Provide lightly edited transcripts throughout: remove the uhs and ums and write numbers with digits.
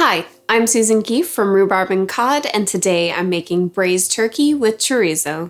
Hi, I'm Susan Keefe from Rhubarb Cod, and today I'm making braised turkey with chorizo.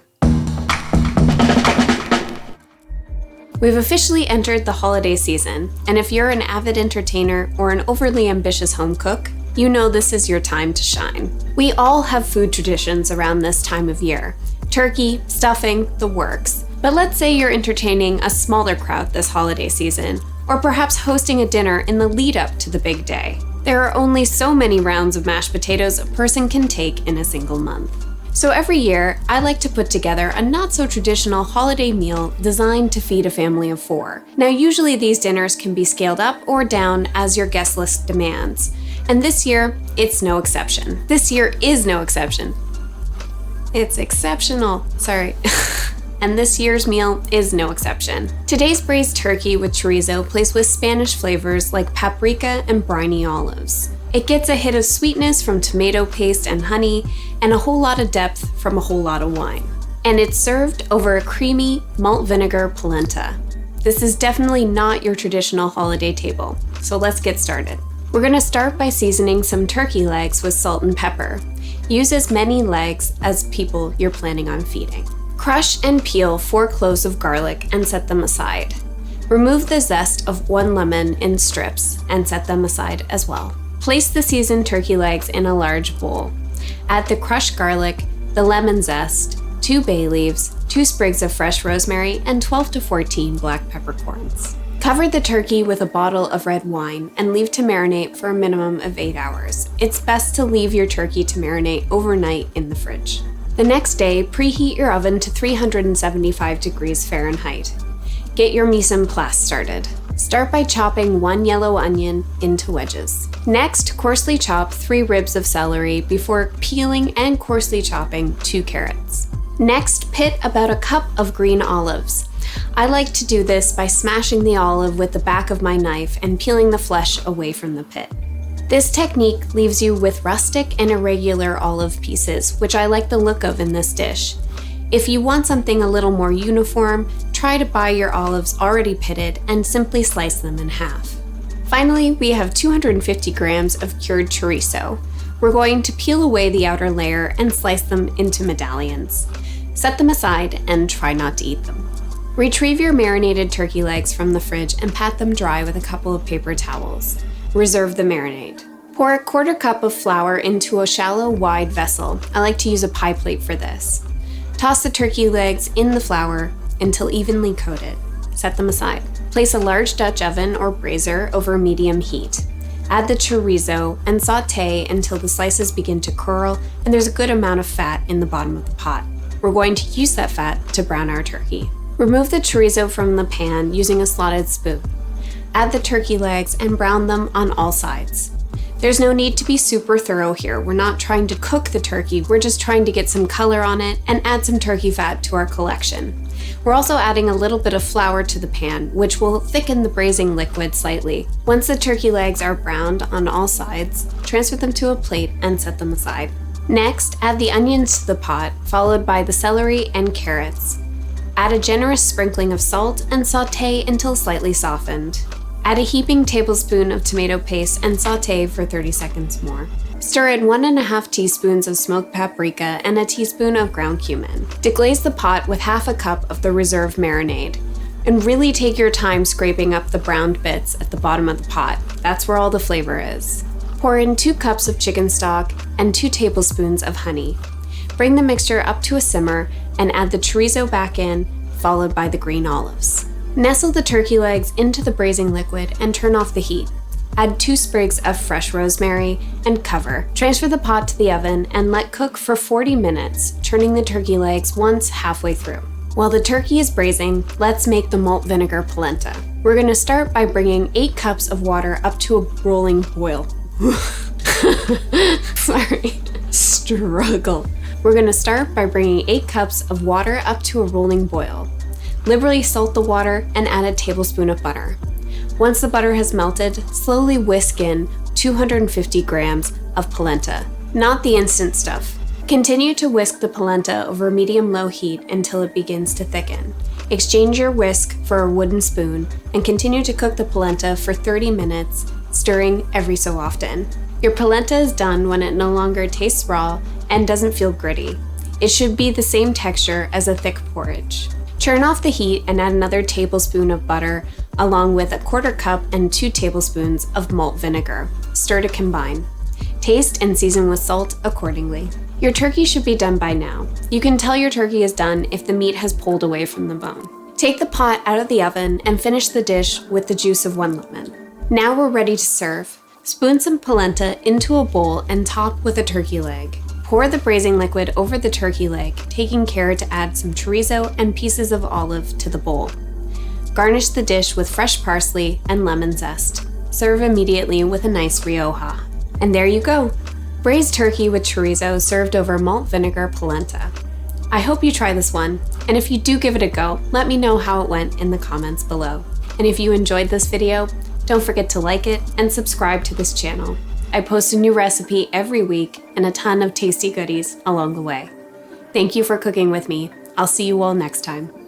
We've officially entered the holiday season, and if you're an avid entertainer or an overly ambitious home cook, you know this is your time to shine. We all have food traditions around this time of year. Turkey, stuffing, the works. But let's say you're entertaining a smaller crowd this holiday season, or perhaps hosting a dinner in the lead up to the big day. There are only so many rounds of mashed potatoes a person can take in a single month. So every year, I like to put together a not-so-traditional holiday meal designed to feed a family of 4. Now, usually these dinners can be scaled up or down as your guest list demands. And this year, it's no exception. This year is no exception. It's exceptional. Sorry. And this year's meal is no exception. Today's braised turkey with chorizo plays with Spanish flavors like paprika and briny olives. It gets a hit of sweetness from tomato paste and honey, and a whole lot of depth from a whole lot of wine. And it's served over a creamy malt vinegar polenta. This is definitely not your traditional holiday table, so let's get started. We're gonna start by seasoning some turkey legs with salt and pepper. Use as many legs as people you're planning on feeding. Crush and peel 4 cloves of garlic and set them aside. Remove the zest of 1 lemon in strips and set them aside as well. Place the seasoned turkey legs in a large bowl. Add the crushed garlic, the lemon zest, 2 bay leaves, 2 sprigs of fresh rosemary, and 12 to 14 black peppercorns. Cover the turkey with a bottle of red wine and leave to marinate for a minimum of 8 hours. It's best to leave your turkey to marinate overnight in the fridge. The next day, preheat your oven to 375 degrees Fahrenheit. Get your mise en place started. Start by chopping 1 yellow onion into wedges. Next, coarsely chop 3 ribs of celery before peeling and coarsely chopping 2 carrots. Next, pit about a cup of green olives. I like to do this by smashing the olive with the back of my knife and peeling the flesh away from the pit. This technique leaves you with rustic and irregular olive pieces, which I like the look of in this dish. If you want something a little more uniform, try to buy your olives already pitted and simply slice them in half. Finally, we have 250 grams of cured chorizo. We're going to peel away the outer layer and slice them into medallions. Set them aside and try not to eat them. Retrieve your marinated turkey legs from the fridge and pat them dry with a couple of paper towels. Reserve the marinade. Pour a 1/4 cup of flour into a shallow, wide vessel. I like to use a pie plate for this. Toss the turkey legs in the flour until evenly coated. Set them aside. Place a large Dutch oven or braiser over medium heat. Add the chorizo and sauté until the slices begin to curl and there's a good amount of fat in the bottom of the pot. We're going to use that fat to brown our turkey. Remove the chorizo from the pan using a slotted spoon. Add the turkey legs and brown them on all sides. There's no need to be super thorough here. We're not trying to cook the turkey, we're just trying to get some color on it and add some turkey fat to our collection. We're also adding a little bit of flour to the pan, which will thicken the braising liquid slightly. Once the turkey legs are browned on all sides, transfer them to a plate and set them aside. Next, add the onions to the pot, followed by the celery and carrots. Add a generous sprinkling of salt and sauté until slightly softened. Add a heaping tablespoon of tomato paste and sauté for 30 seconds more. Stir in 1½ teaspoons of smoked paprika and a teaspoon of ground cumin. Deglaze the pot with 1/2 cup of the reserve marinade. And really take your time scraping up the browned bits at the bottom of the pot. That's where all the flavor is. Pour in 2 cups of chicken stock and 2 tablespoons of honey. Bring the mixture up to a simmer and add the chorizo back in, followed by the green olives. Nestle the turkey legs into the braising liquid and turn off the heat. Add 2 sprigs of fresh rosemary and cover. Transfer the pot to the oven and let cook for 40 minutes, turning the turkey legs once halfway through. While the turkey is braising, let's make the malt vinegar polenta. We're going to start by bringing 8 cups of water up to a rolling boil. Sorry. Struggle. We're going to start by bringing 8 cups of water up to a rolling boil. Liberally salt the water and add a tablespoon of butter. Once the butter has melted, slowly whisk in 250 grams of polenta, not the instant stuff. Continue to whisk the polenta over medium-low heat until it begins to thicken. Exchange your whisk for a wooden spoon and continue to cook the polenta for 30 minutes, stirring every so often. Your polenta is done when it no longer tastes raw and doesn't feel gritty. It should be the same texture as a thick porridge. Turn off the heat and add another tablespoon of butter along with a 1/4 cup and 2 tablespoons of malt vinegar. Stir to combine. Taste and season with salt accordingly. Your turkey should be done by now. You can tell your turkey is done if the meat has pulled away from the bone. Take the pot out of the oven and finish the dish with the juice of 1 lemon. Now we're ready to serve. Spoon some polenta into a bowl and top with a turkey leg. Pour the braising liquid over the turkey leg, taking care to add some chorizo and pieces of olive to the bowl. Garnish the dish with fresh parsley and lemon zest. Serve immediately with a nice rioja. And there you go! Braised turkey with chorizo served over malt vinegar polenta. I hope you try this one, and if you do give it a go, let me know how it went in the comments below. And if you enjoyed this video, don't forget to like it and subscribe to this channel. I post a new recipe every week and a ton of tasty goodies along the way. Thank you for cooking with me. I'll see you all next time.